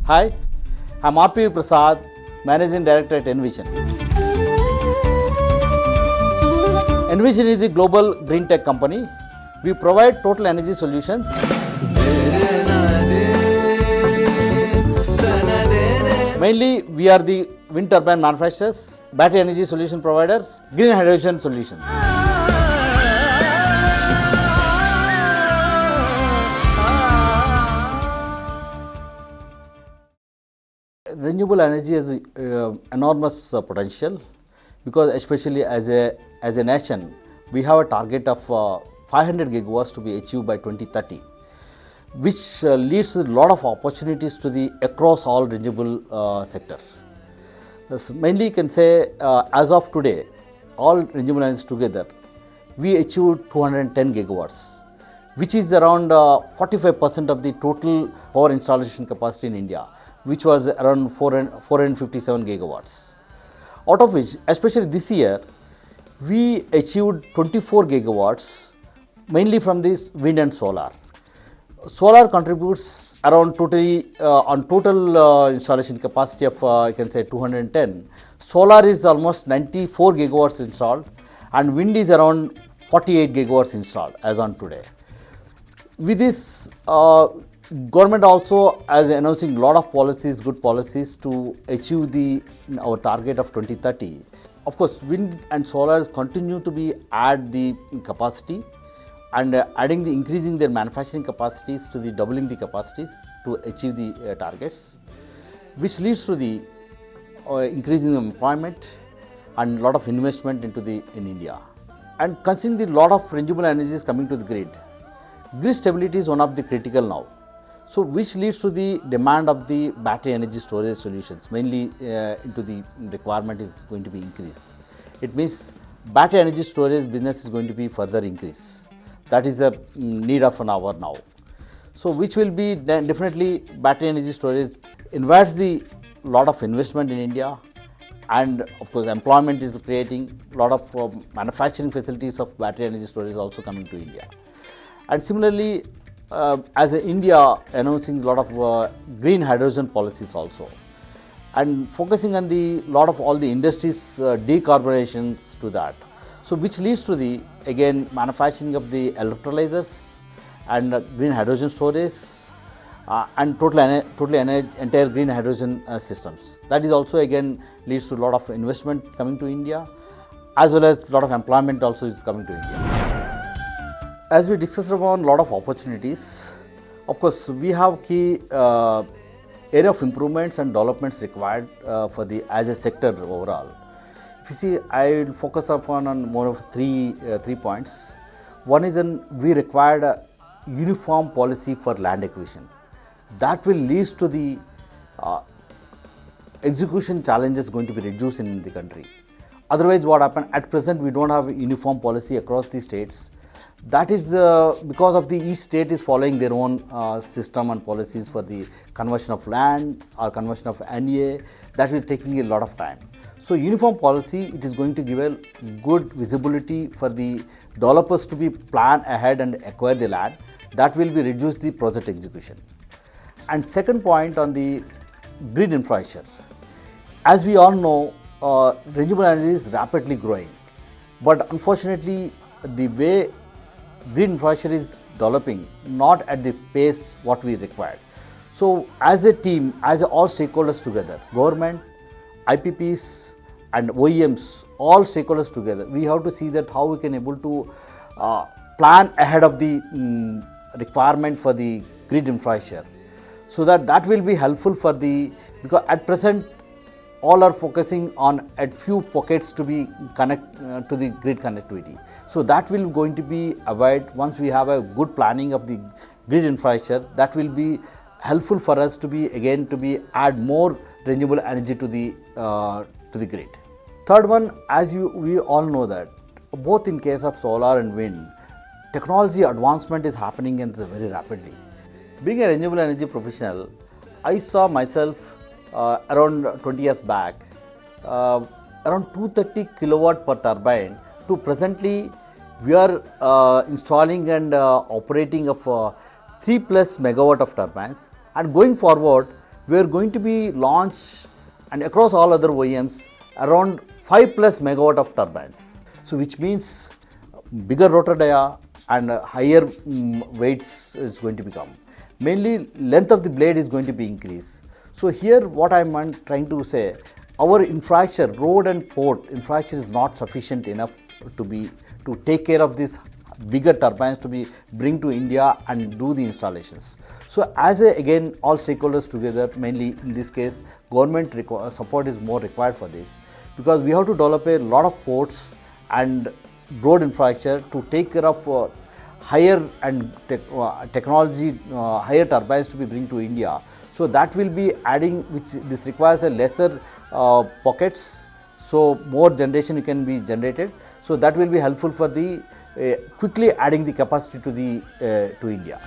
Hi, I'm R.P.V. Prasad, Managing Director at Envision. Envision is the global green tech company. We provide total energy solutions. Mainly, we are the wind turbine manufacturers, battery energy solution providers, green hydrogen solutions. Renewable energy has enormous potential, because especially as a nation, we have a target of 500 gigawatts to be achieved by 2030, which leads to a lot of opportunities to the across all renewable sector. Mainly you can say as of today, all renewable energies together, we achieved 210 gigawatts, which is around 45% of the total power installation capacity in India, which was around 457 gigawatts. Out of which, especially this year, we achieved 24 gigawatts, mainly from this wind and solar. Solar contributes around totally on total installation capacity of you can say 210. Solar is almost 94 gigawatts installed, and wind is around 48 gigawatts installed as on today. With this, government also is announcing a lot of policies, good policies to achieve our target of 2030. Of course, wind and solar continue to be add the capacity and increasing their manufacturing capacities to the doubling the capacities to achieve the targets, which leads to the increasing employment and lot of investment in India. And considering the lot of renewable energies coming to the grid stability is one of the critical now. So, which leads to the demand of the battery energy storage solutions, mainly into the requirement is going to be increased. It means battery energy storage business is going to be further increased. That is a need of an hour now. So, which will be definitely battery energy storage invites the lot of investment in India, and of course employment is creating a lot of manufacturing facilities of battery energy storage also coming to India. And similarly, as India announcing a lot of green hydrogen policies also, and focusing on the lot of all the industries decarbonizations to that. So, which leads to the again manufacturing of the electrolyzers and green hydrogen storage and entire green hydrogen systems. That is also again leads to a lot of investment coming to India, as well as a lot of employment also is coming to India. As we discussed about a lot of opportunities, of course, we have key area of improvements and developments required for as a sector overall. If you see, I will focus upon on more of three points. One is we required a uniform policy for land acquisition. That will lead to the execution challenges going to be reduced in the country. Otherwise, what happened at present, we don't have a uniform policy across the states. That is because of each state is following their own system and policies for the conversion of land or conversion of NEA. That will taking a lot of time. So, uniform policy, it is going to give a good visibility for the developers to be plan ahead and acquire the land. That will be reduce the project execution. And second point on the grid infrastructure. As we all know, renewable energy is rapidly growing, but unfortunately, the way grid infrastructure is developing not at the pace what we required. So, as a team, as all stakeholders together, government, IPPs and OEMs, all stakeholders together, we have to see that how we can able to plan ahead of the requirement for the grid infrastructure. So that will be helpful for because at present all are focusing on at few pockets to be connect to the grid connectivity. So that will going to be avoid once we have a good planning of the grid infrastructure. That will be helpful for us to be add more renewable energy to the grid. Third one, as we all know that both in case of solar and wind, technology advancement is happening and very rapidly. Being a renewable energy professional, I saw myself around 20 years back, around 230 kilowatt per turbine to presently we are installing and operating of 3+ megawatt of turbines, and going forward we are going to be launched and across all other OEMs around 5 plus megawatt of turbines. So which means bigger rotor dia and higher weights is going to become. Mainly length of the blade is going to be increased. So here what I am trying to say, our infrastructure, road and port infrastructure is not sufficient enough to take care of these bigger turbines to be bring to India and do the installations. So as again all stakeholders together, mainly in this case government support is more required for this, because we have to develop a lot of ports and road infrastructure to take care of higher and technology, higher turbines to be bring to India. So that will be adding, which this requires a lesser pockets, so more generation can be generated. So that will be helpful for the quickly adding the capacity to India.